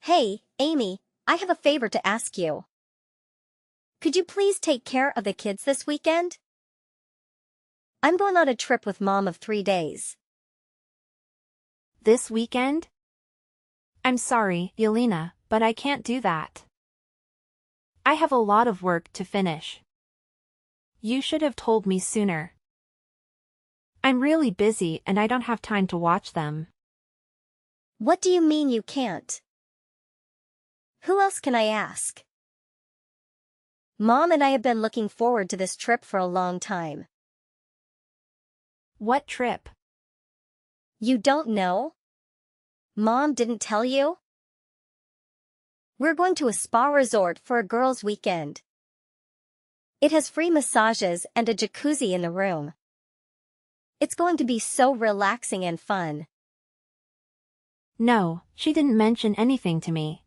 Hey, Amy, I have a favor to ask you. Could you please take care of the kids this weekend? I'm going on a trip with Mom of 3 days. This weekend? I'm sorry, Yelena, but I can't do that. I have a lot of work to finish. You should have told me sooner. I'm really busy and I don't have time to watch them. What do you mean you can't? Who else can I ask? Mom and I have been looking forward to this trip for a long time. What trip? You don't know? Mom didn't tell you? We're going to a spa resort for a girls' weekend. It has free massages and a jacuzzi in the room. It's going to be so relaxing and fun. No, she didn't mention anything to me.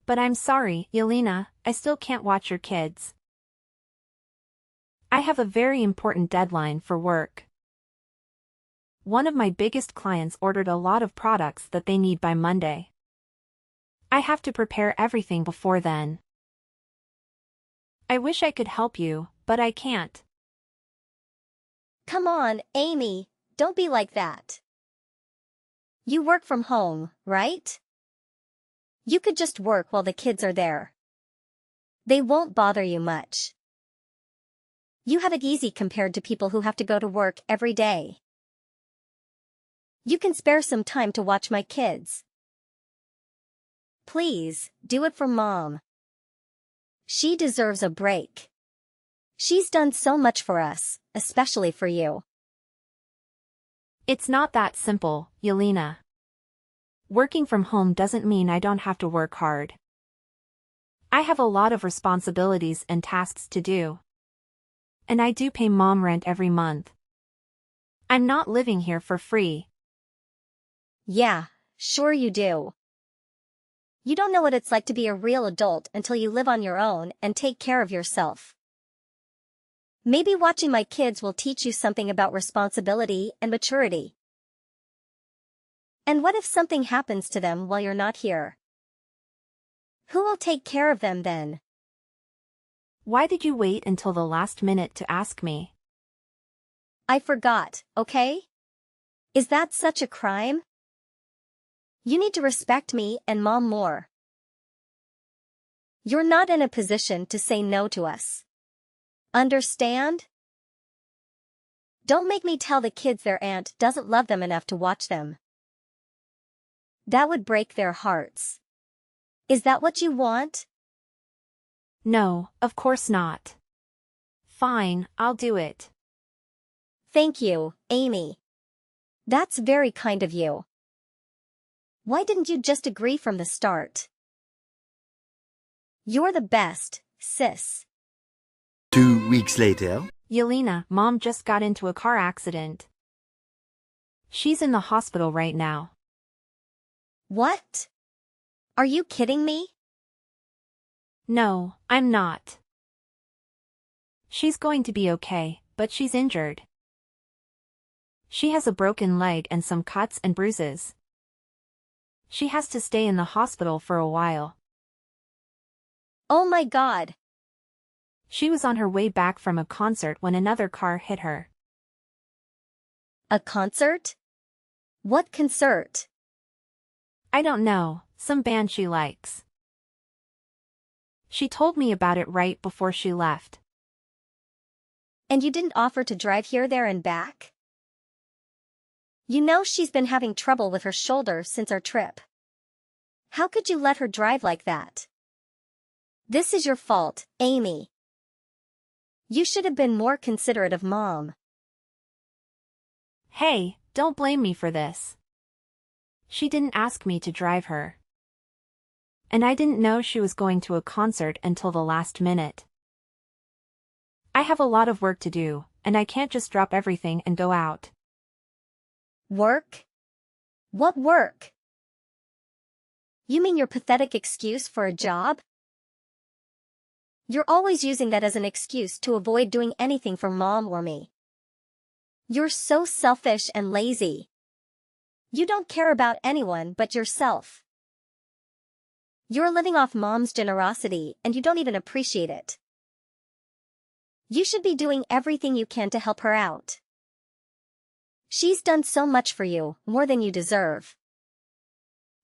But I'm sorry, Yelena, I still can't watch your kids. I have a very important deadline for work. One of my biggest clients ordered a lot of products that they need by Monday. I have to prepare everything before then. I wish I could help you, but I can't. Come on, Amy, don't be like that. You work from home, right? You could just work while the kids are there. They won't bother you much. You have it easy compared to people who have to go to work every day. You can spare some time to watch my kids. Please, do it for Mom. She deserves a break. She's done so much for us, especially for you. It's not that simple, Yelena. Working from home doesn't mean I don't have to work hard. I have a lot of responsibilities and tasks to do. And I do pay Mom rent every month. I'm not living here for free. Yeah, sure you do. You don't know what it's like to be a real adult until you live on your own and take care of yourself. Maybe watching my kids will teach you something about responsibility and maturity. And what if something happens to them while you're not here? Who will take care of them then? Why did you wait until the last minute to ask me? I forgot, okay? Is that such a crime? You need to respect me and Mom more. You're not in a position to say no to us. Understand? Don't make me tell the kids their aunt doesn't love them enough to watch them. That would break their hearts. Is that what you want? No, of course not. Fine, I'll do it. Thank you, Amy. That's very kind of you. Why didn't you just agree from the start? You're the best, sis. 2 weeks later. Yelena, Mom just got into a car accident. She's in the hospital right now. What? Are you kidding me? No, I'm not. She's going to be okay, but she's injured. She has a broken leg and some cuts and bruises. She has to stay in the hospital for a while. Oh my God. She was on her way back from a concert when another car hit her. A concert? What concert? I don't know, some band she likes. She told me about it right before she left. And you didn't offer to drive here, there, and back? You know she's been having trouble with her shoulder since our trip. How could you let her drive like that? This is your fault, Amy. You should have been more considerate of Mom. Hey, don't blame me for this. She didn't ask me to drive her. And I didn't know she was going to a concert until the last minute. I have a lot of work to do, and I can't just drop everything and go out. Work? What work? You mean your pathetic excuse for a job? You're always using that as an excuse to avoid doing anything for Mom or me. You're so selfish and lazy. You don't care about anyone but yourself. You're living off mom's generosity and you don't even appreciate it. You should be doing everything you can to help her out. She's done so much for you, more than you deserve.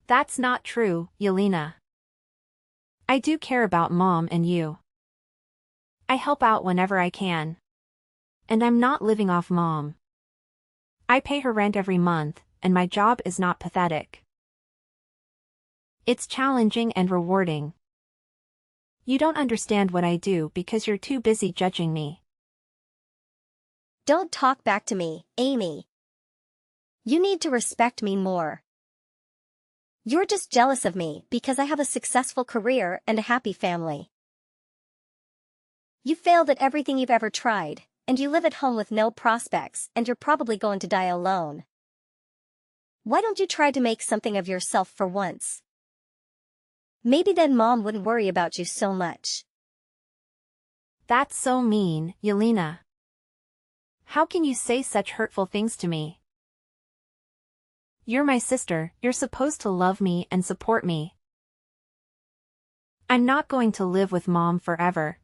That's not true, Yelena. I do care about Mom and you. I help out whenever I can. And I'm not living off Mom. I pay her rent every month, and my job is not pathetic. It's challenging and rewarding. You don't understand what I do because you're too busy judging me. Don't talk back to me, Amy. You need to respect me more. You're just jealous of me because I have a successful career and a happy family. You failed at everything you've ever tried, and you live at home with no prospects, and you're probably going to die alone. Why don't you try to make something of yourself for once? Maybe then Mom wouldn't worry about you so much. That's so mean, Yelena. How can you say such hurtful things to me? You're my sister, you're supposed to love me and support me. I'm not going to live with Mom forever.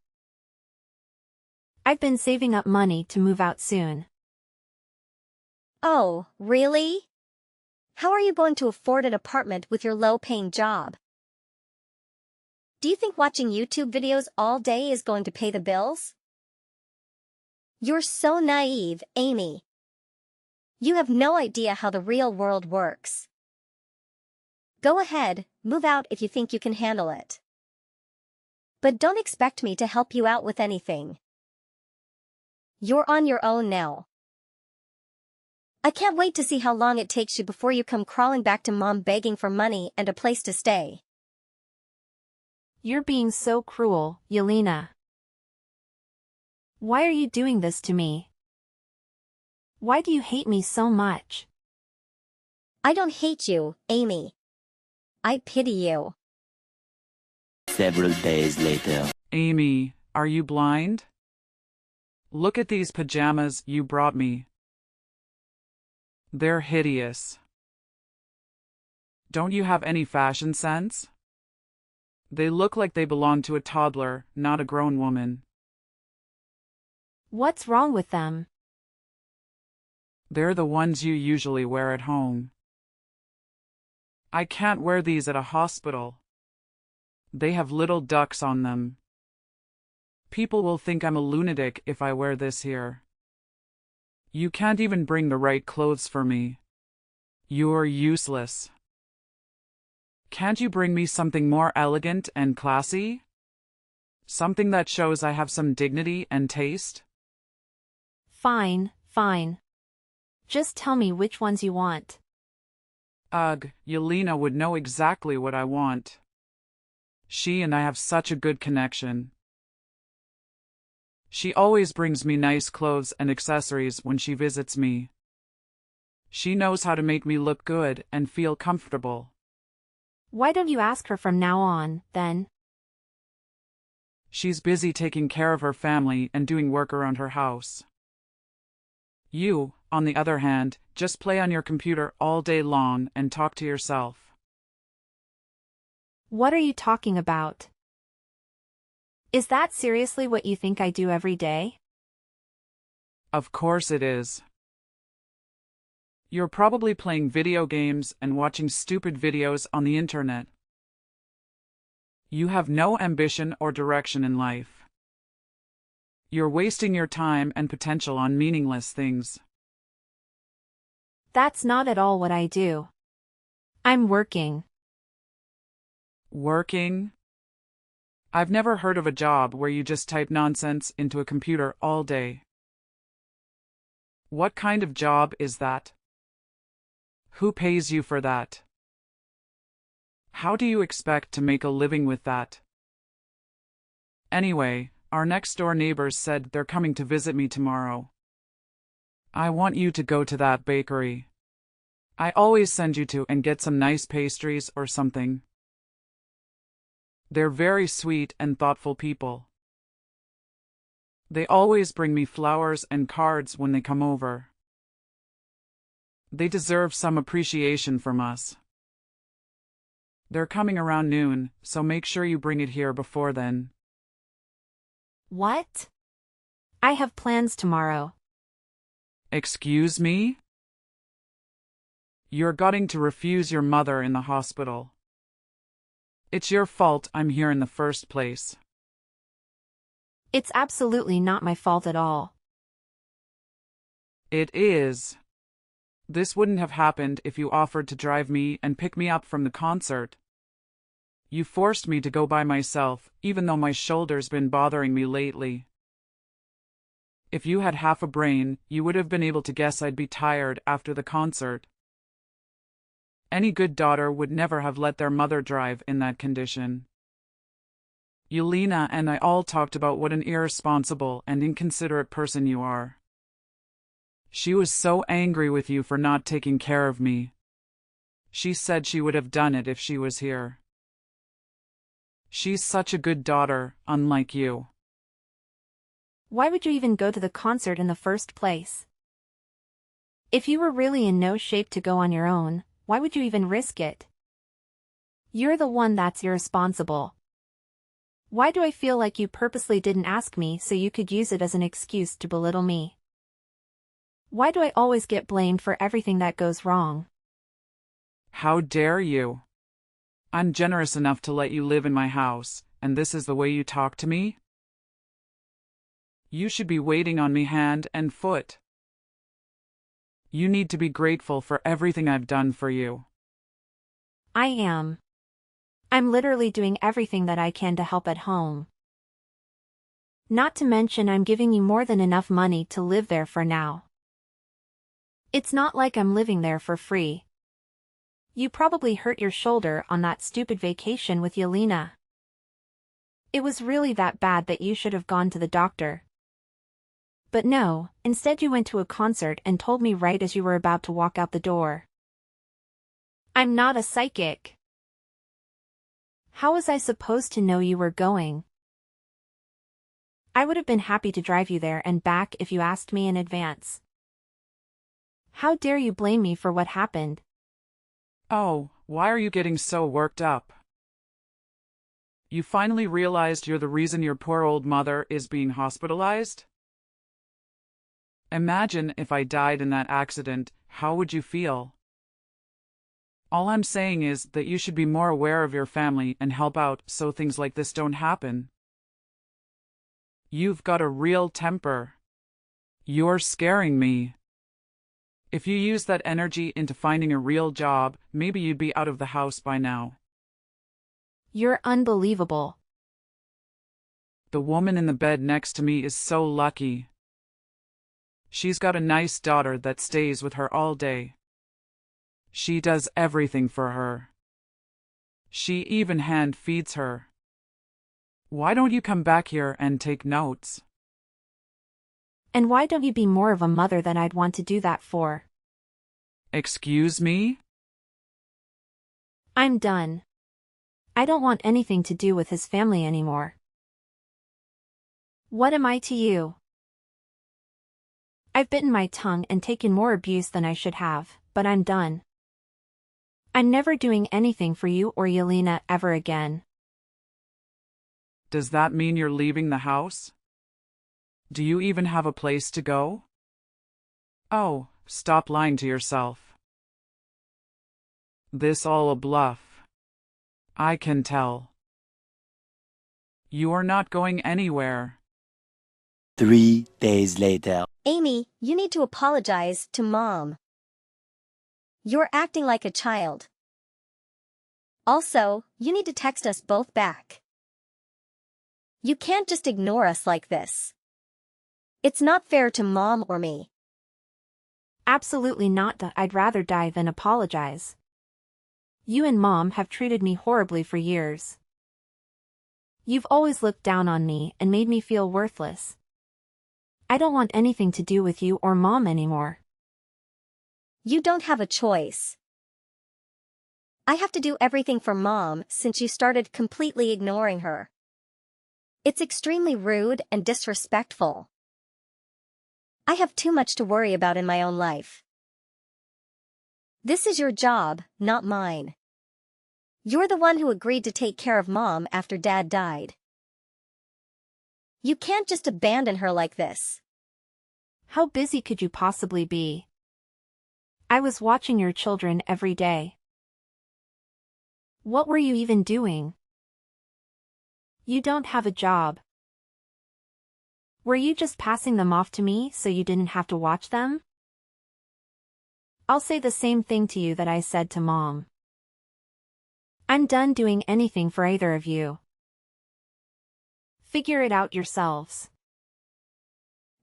I've been saving up money to move out soon. Oh, really? How are you going to afford an apartment with your low-paying job? Do you think watching YouTube videos all day is going to pay the bills? You're so naive, Amy. You have no idea how the real world works. Go ahead, move out if you think you can handle it. But don't expect me to help you out with anything. You're on your own now. I can't wait to see how long it takes you before you come crawling back to Mom begging for money and a place to stay. You're being so cruel, Yelena. Why are you doing this to me? Why do you hate me so much? I don't hate you, Amy. I pity you. Several days later. Amy, are you blind? Look at these pajamas you brought me. They're hideous. Don't you have any fashion sense? They look like they belong to a toddler, not a grown woman. What's wrong with them? They're the ones you usually wear at home. I can't wear these at a hospital. They have little ducks on them. People will think I'm a lunatic if I wear this here. You can't even bring the right clothes for me. You're useless. Can't you bring me something more elegant and classy? Something that shows I have some dignity and taste? Fine, fine. Just tell me which ones you want. Ugh, Yelena would know exactly what I want. She and I have such a good connection. She always brings me nice clothes and accessories when she visits me. She knows how to make me look good and feel comfortable. Why don't you ask her from now on, then? She's busy taking care of her family and doing work around her house. You, on the other hand, just play on your computer all day long and talk to yourself. What are you talking about? Is that seriously what you think I do every day? Of course it is. You're probably playing video games and watching stupid videos on the internet. You have no ambition or direction in life. You're wasting your time and potential on meaningless things. That's not at all what I do. I'm working. Working? I've never heard of a job where you just type nonsense into a computer all day. What kind of job is that? Who pays you for that? How do you expect to make a living with that? Anyway, our next-door neighbors said they're coming to visit me tomorrow. I want you to go to that bakery. I always send you to and get some nice pastries or something. They're very sweet and thoughtful people. They always bring me flowers and cards when they come over. They deserve some appreciation from us. They're coming around noon, so make sure you bring it here before then. What? I have plans tomorrow. Excuse me? You're going to refuse your mother in the hospital. It's your fault I'm here in the first place. It's absolutely not my fault at all. It is. This wouldn't have happened if you offered to drive me and pick me up from the concert. You forced me to go by myself, even though my shoulder's been bothering me lately. If you had half a brain, you would have been able to guess I'd be tired after the concert. Any good daughter would never have let their mother drive in that condition. Yelena and I all talked about what an irresponsible and inconsiderate person you are. She was so angry with you for not taking care of me. She said she would have done it if she was here. She's such a good daughter, unlike you. Why would you even go to the concert in the first place? If you were really in no shape to go on your own, why would you even risk it? You're the one that's irresponsible. Why do I feel like you purposely didn't ask me so you could use it as an excuse to belittle me? Why do I always get blamed for everything that goes wrong? How dare you? I'm generous enough to let you live in my house, and this is the way you talk to me? You should be waiting on me hand and foot. You need to be grateful for everything I've done for you. I am. I'm literally doing everything that I can to help at home. Not to mention I'm giving you more than enough money to live there for now. It's not like I'm living there for free. You probably hurt your shoulder on that stupid vacation with Yelena. It was really that bad that you should have gone to the doctor. But no, instead you went to a concert and told me right as you were about to walk out the door. I'm not a psychic. How was I supposed to know you were going? I would have been happy to drive you there and back if you asked me in advance. How dare you blame me for what happened? Oh, why are you getting so worked up? You finally realized you're the reason your poor old mother is being hospitalized? Imagine if I died in that accident, how would you feel? All I'm saying is that you should be more aware of your family and help out so things like this don't happen. You've got a real temper. You're scaring me. If you use that energy into finding a real job, maybe you'd be out of the house by now. You're unbelievable. The woman in the bed next to me is so lucky. She's got a nice daughter that stays with her all day. She does everything for her. She even hand feeds her. Why don't you come back here and take notes? And why don't you be more of a mother than I'd want to do that for? Excuse me? I'm done. I don't want anything to do with his family anymore. What am I to you? I've bitten my tongue and taken more abuse than I should have, but I'm done. I'm never doing anything for you or Yelena ever again. Does that mean you're leaving the house? Do you even have a place to go? Oh, stop lying to yourself. This all a bluff. I can tell. You are not going anywhere. 3 days later. Amy, you need to apologize to Mom. You're acting like a child. Also, you need to text us both back. You can't just ignore us like this. It's not fair to Mom or me. Absolutely not. I'd rather die than apologize. You and Mom have treated me horribly for years. You've always looked down on me and made me feel worthless. I don't want anything to do with you or Mom anymore. You don't have a choice. I have to do everything for Mom since you started completely ignoring her. It's extremely rude and disrespectful. I have too much to worry about in my own life. This is your job, not mine. You're the one who agreed to take care of Mom after Dad died. You can't just abandon her like this. How busy could you possibly be? I was watching your children every day. What were you even doing? You don't have a job. Were you just passing them off to me so you didn't have to watch them? I'll say the same thing to you that I said to Mom. I'm done doing anything for either of you. Figure it out yourselves.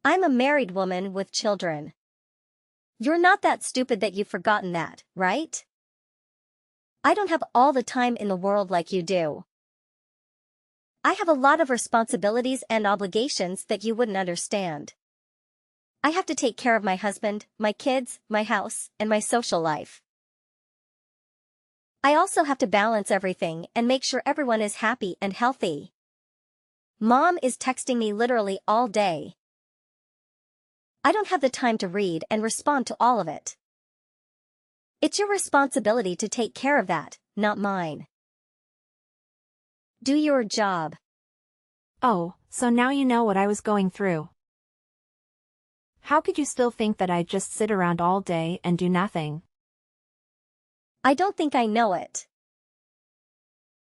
I'm a married woman with children. You're not that stupid that you've forgotten that, right? I don't have all the time in the world like you do. I have a lot of responsibilities and obligations that you wouldn't understand. I have to take care of my husband, my kids, my house, and my social life. I also have to balance everything and make sure everyone is happy and healthy. Mom is texting me literally all day. I don't have the time to read and respond to all of it. It's your responsibility to take care of that, not mine. Do your job. Oh, so now you know what I was going through. How could you still think that I'd just sit around all day and do nothing? I don't think I know it.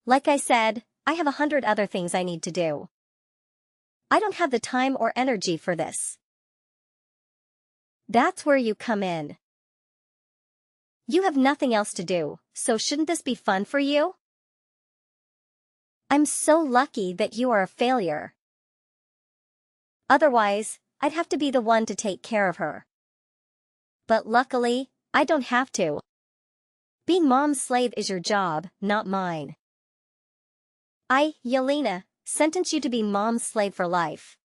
Like I said, I have 100 other things I need to do. I don't have the time or energy for this. That's where you come in. You have nothing else to do, so shouldn't this be fun for you? I'm so lucky that you are a failure. Otherwise, I'd have to be the one to take care of her. But luckily, I don't have to. Being Mom's slave is your job, not mine. I, Yelena, sentence you to be Mom's slave for life.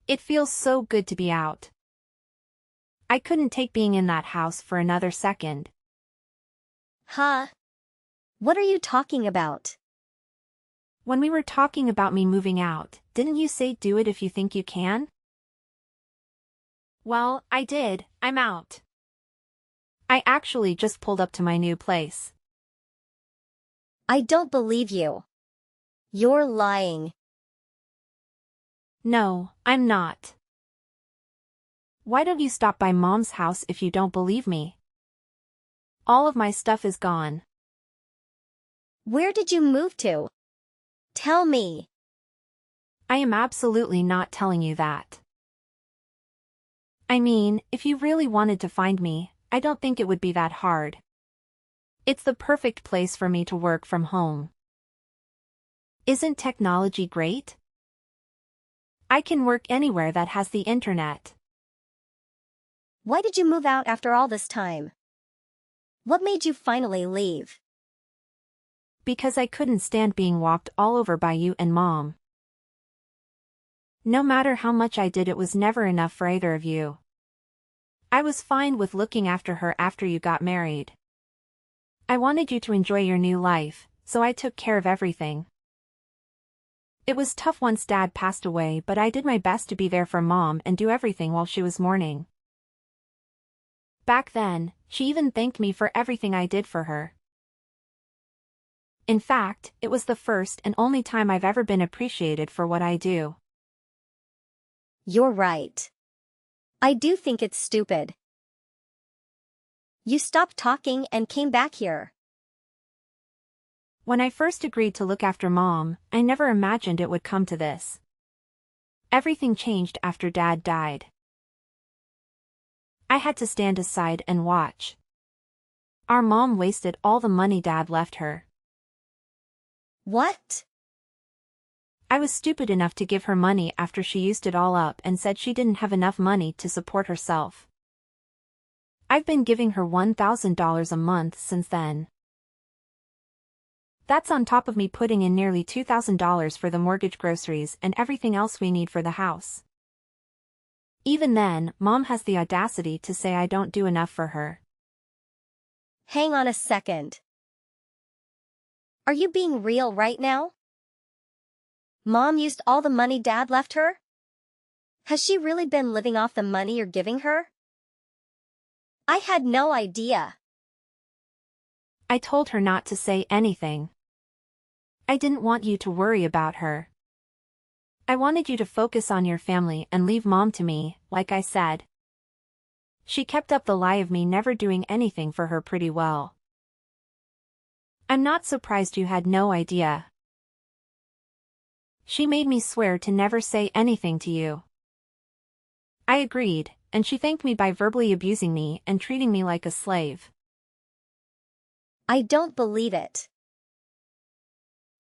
It feels so good to be out. I couldn't take being in that house for another second. Huh? What are you talking about? When we were talking about me moving out, didn't you say do it if you think you can? Well, I did, I'm out. I actually just pulled up to my new place. I don't believe you. You're lying. No, I'm not. Why don't you stop by Mom's house if you don't believe me? All of my stuff is gone. Where did you move to? Tell me. I am absolutely not telling you that. I mean, if you really wanted to find me, I don't think it would be that hard. It's the perfect place for me to work from home. Isn't technology great? I can work anywhere that has the internet. Why did you move out after all this time? What made you finally leave? Because I couldn't stand being walked all over by you and Mom. No matter how much I did, it was never enough for either of you. I was fine with looking after her after you got married. I wanted you to enjoy your new life, so I took care of everything. It was tough once Dad passed away, but I did my best to be there for Mom and do everything while she was mourning. Back then, she even thanked me for everything I did for her. In fact, it was the first and only time I've ever been appreciated for what I do. You're right. I do think it's stupid. You stopped talking and came back here. When I first agreed to look after Mom, I never imagined it would come to this. Everything changed after Dad died. I had to stand aside and watch. Our mom wasted all the money Dad left her. What? I was stupid enough to give her money after she used it all up and said she didn't have enough money to support herself. I've been giving her $1,000 a month since then. That's on top of me putting in nearly $2,000 for the mortgage, groceries, and everything else we need for the house. Even then, Mom has the audacity to say I don't do enough for her. Hang on a second. Are you being real right now? Mom used all the money Dad left her? Has she really been living off the money you're giving her? I had no idea. I told her not to say anything. I didn't want you to worry about her. I wanted you to focus on your family and leave Mom to me, like I said. She kept up the lie of me never doing anything for her pretty well. I'm not surprised you had no idea. She made me swear to never say anything to you. I agreed, and she thanked me by verbally abusing me and treating me like a slave. I don't believe it.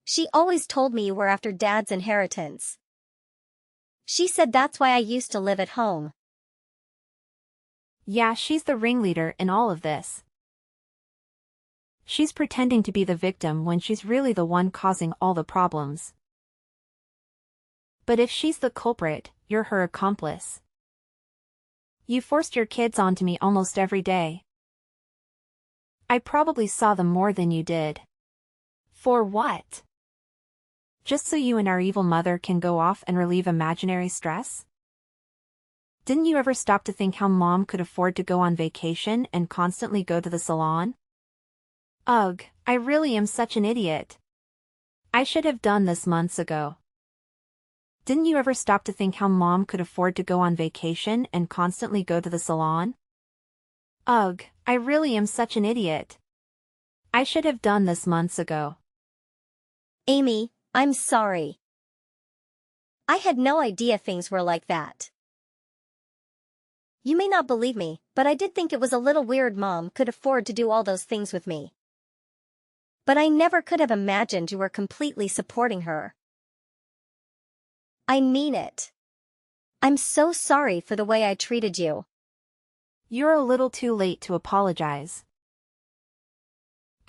She always told me you were after Dad's inheritance. She said that's why I used to live at home. Yeah, she's the ringleader in all of this. She's pretending to be the victim when she's really the one causing all the problems. But if she's the culprit, you're her accomplice. You forced your kids onto me almost every day. I probably saw them more than you did. For what? Just so you and our evil mother can go off and relieve imaginary stress? Didn't you ever stop to think how Mom could afford to go on vacation and constantly go to the salon? Ugh, I really am such an idiot. I should have done this months ago. Didn't you ever stop to think how Mom could afford to go on vacation and constantly go to the salon? Ugh, I really am such an idiot. I should have done this months ago. Amy, I'm sorry. I had no idea things were like that. You may not believe me, but I did think it was a little weird Mom could afford to do all those things with me. But I never could have imagined you were completely supporting her. I mean it. I'm so sorry for the way I treated you. You're a little too late to apologize.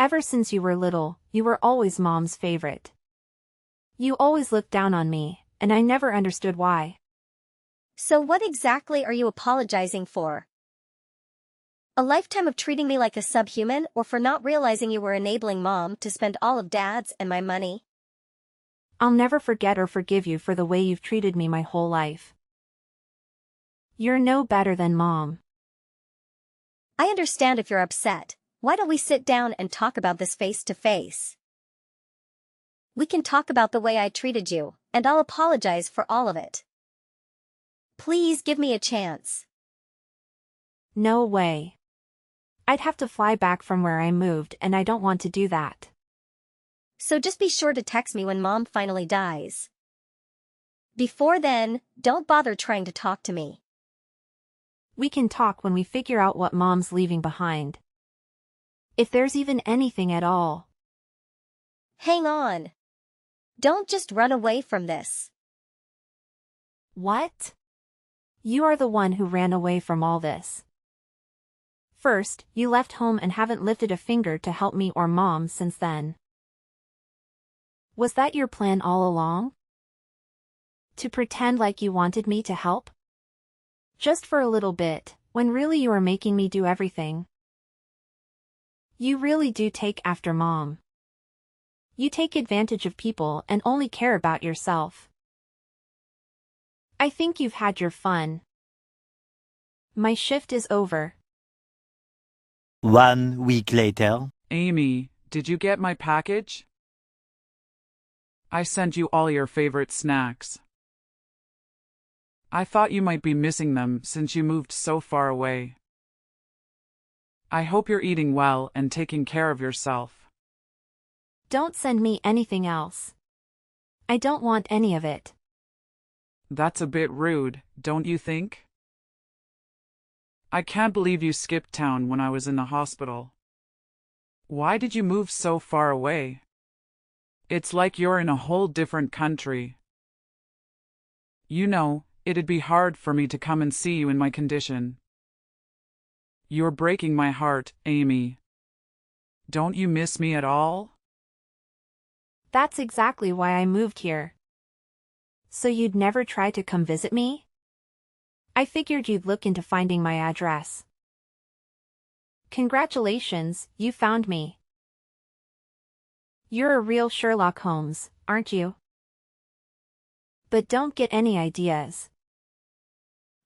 Ever since you were little, you were always Mom's favorite. You always looked down on me, and I never understood why. So what exactly are you apologizing for? A lifetime of treating me like a subhuman, or for not realizing you were enabling Mom to spend all of Dad's and my money? I'll never forget or forgive you for the way you've treated me my whole life. You're no better than Mom. I understand if you're upset. Why don't we sit down and talk about this face to face? We can talk about the way I treated you, and I'll apologize for all of it. Please give me a chance. No way. I'd have to fly back from where I moved, and I don't want to do that. So just be sure to text me when Mom finally dies. Before then, don't bother trying to talk to me. We can talk when we figure out what Mom's leaving behind. If there's even anything at all. Hang on. Don't just run away from this. What? You are the one who ran away from all this. First, you left home and haven't lifted a finger to help me or Mom since then. Was that your plan all along? To pretend like you wanted me to help? Just for a little bit, when really you are making me do everything. You really do take after Mom. You take advantage of people and only care about yourself. I think you've had your fun. My shift is over. 1 week later. Amy, did you get my package? I sent you all your favorite snacks. I thought you might be missing them since you moved so far away. I hope you're eating well and taking care of yourself. Don't send me anything else. I don't want any of it. That's a bit rude, don't you think? I can't believe you skipped town when I was in the hospital. Why did you move so far away? It's like you're in a whole different country. You know, it'd be hard for me to come and see you in my condition. You're breaking my heart, Amy. Don't you miss me at all? That's exactly why I moved here. So you'd never try to come visit me? I figured you'd look into finding my address. Congratulations, you found me. You're a real Sherlock Holmes, aren't you? But don't get any ideas.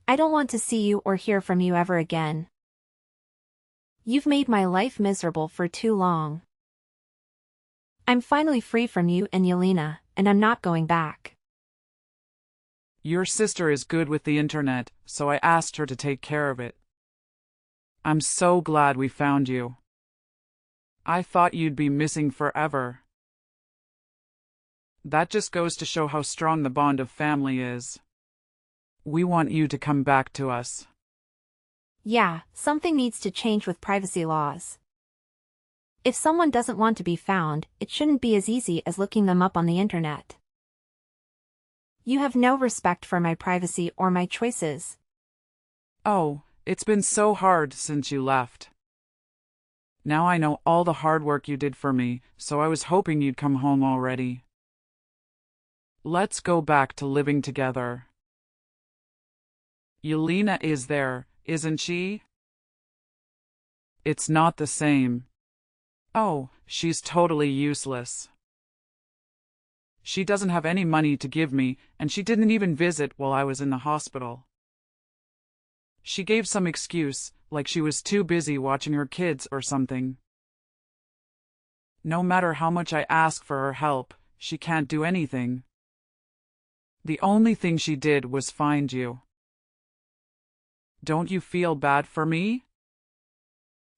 I don't want to see you or hear from you ever again. You've made my life miserable for too long. I'm finally free from you and Yelena, and I'm not going back. Your sister is good with the internet, so I asked her to take care of it. I'm so glad we found you. I thought you'd be missing forever. That just goes to show how strong the bond of family is. We want you to come back to us. Yeah, something needs to change with privacy laws. If someone doesn't want to be found, it shouldn't be as easy as looking them up on the internet. You have no respect for my privacy or my choices. Oh, it's been so hard since you left. Now I know all the hard work you did for me, so I was hoping you'd come home already. Let's go back to living together. Yelena is there, isn't she? It's not the same. Oh, she's totally useless. She doesn't have any money to give me, and she didn't even visit while I was in the hospital. She gave some excuse, like she was too busy watching her kids or something. No matter how much I ask for her help, she can't do anything. The only thing she did was find you. Don't you feel bad for me?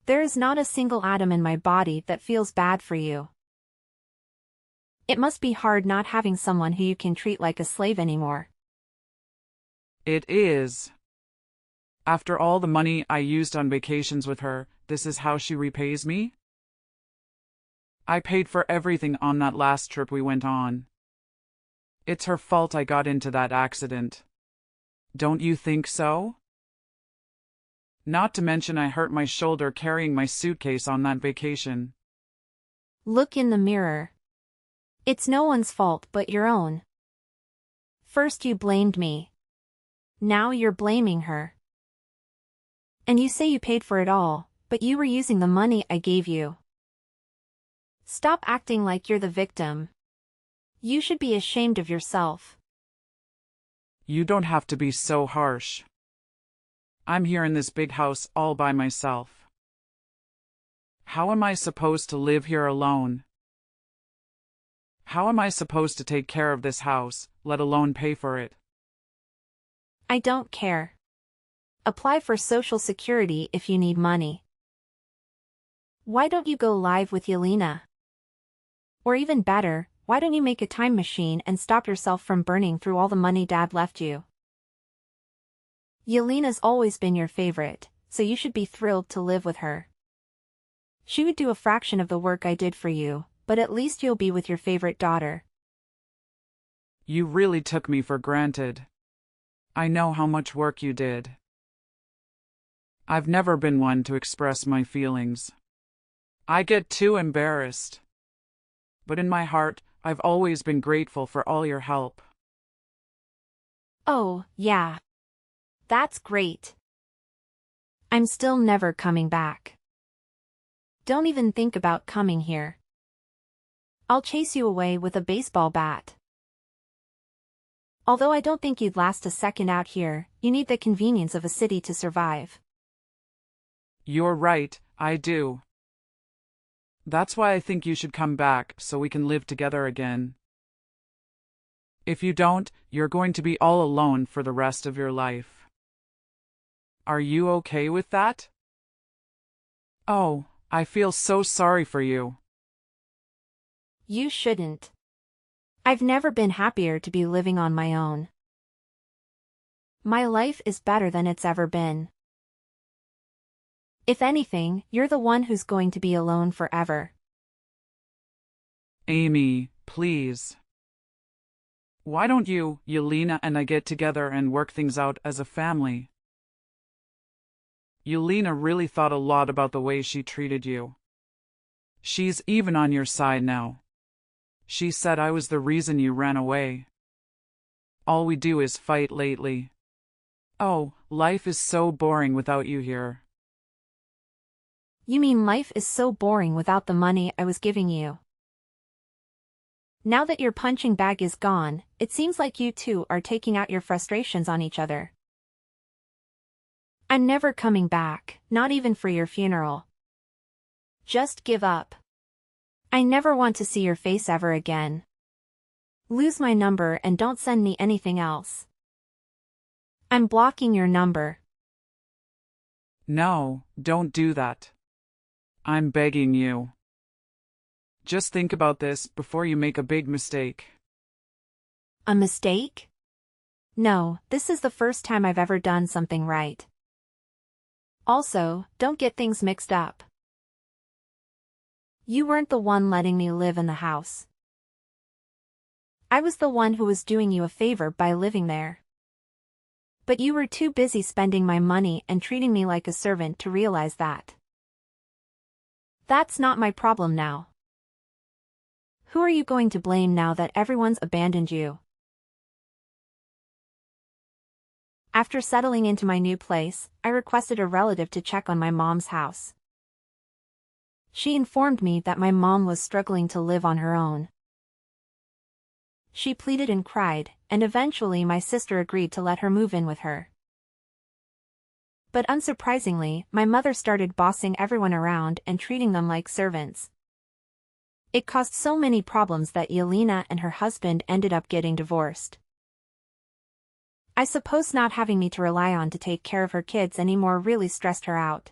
There is not a single atom in my body that feels bad for you. It must be hard not having someone who you can treat like a slave anymore. It is. After all the money I used on vacations with her, this is how she repays me? I paid for everything on that last trip we went on. It's her fault I got into that accident. Don't you think so? Not to mention I hurt my shoulder carrying my suitcase on that vacation. Look in the mirror. It's no one's fault but your own. First you blamed me. Now you're blaming her. And you say you paid for it all, but you were using the money I gave you. Stop acting like you're the victim. You should be ashamed of yourself. You don't have to be so harsh. I'm here in this big house all by myself. How am I supposed to live here alone? How am I supposed to take care of this house, let alone pay for it? I don't care. Apply for Social Security if you need money. Why don't you go live with Yelena? Or even better, why don't you make a time machine and stop yourself from burning through all the money Dad left you? Yelena's always been your favorite, so you should be thrilled to live with her. She would do a fraction of the work I did for you, but at least you'll be with your favorite daughter. You really took me for granted. I know how much work you did. I've never been one to express my feelings. I get too embarrassed. But in my heart, I've always been grateful for all your help. Oh, yeah. That's great. I'm still never coming back. Don't even think about coming here. I'll chase you away with a baseball bat. Although I don't think you'd last a second out here, you need the convenience of a city to survive. You're right, I do. That's why I think you should come back so we can live together again. If you don't, you're going to be all alone for the rest of your life. Are you okay with that? Oh, I feel so sorry for you. You shouldn't. I've never been happier to be living on my own. My life is better than it's ever been. If anything, you're the one who's going to be alone forever. Amy, please. Why don't you, Yelena, and I get together and work things out as a family? Yelena really thought a lot about the way she treated you. She's even on your side now. She said I was the reason you ran away. All we do is fight lately. Oh, life is so boring without you here. You mean life is so boring without the money I was giving you? Now that your punching bag is gone, it seems like you two are taking out your frustrations on each other. I'm never coming back, not even for your funeral. Just give up. I never want to see your face ever again. Lose my number and don't send me anything else. I'm blocking your number. No, don't do that. I'm begging you. Just think about this before you make a big mistake. A mistake? No, this is the first time I've ever done something right. Also, don't get things mixed up. You weren't the one letting me live in the house. I was the one who was doing you a favor by living there. But you were too busy spending my money and treating me like a servant to realize that. That's not my problem now. Who are you going to blame now that everyone's abandoned you? After settling into my new place, I requested a relative to check on my mom's house. She informed me that my mom was struggling to live on her own. She pleaded and cried, and eventually my sister agreed to let her move in with her. But unsurprisingly, my mother started bossing everyone around and treating them like servants. It caused so many problems that Yelena and her husband ended up getting divorced. I suppose not having me to rely on to take care of her kids anymore really stressed her out.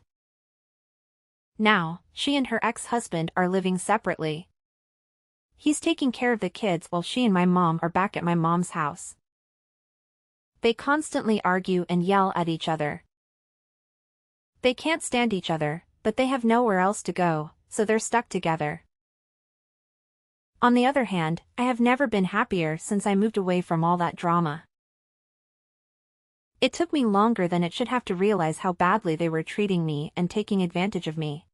Now, she and her ex-husband are living separately. He's taking care of the kids while she and my mom are back at my mom's house. They constantly argue and yell at each other. They can't stand each other, but they have nowhere else to go, so they're stuck together. On the other hand, I have never been happier since I moved away from all that drama. It took me longer than it should have to realize how badly they were treating me and taking advantage of me.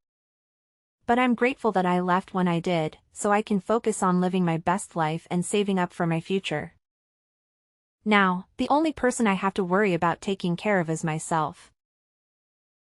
But I'm grateful that I left when I did, so I can focus on living my best life and saving up for my future. Now, the only person I have to worry about taking care of is myself.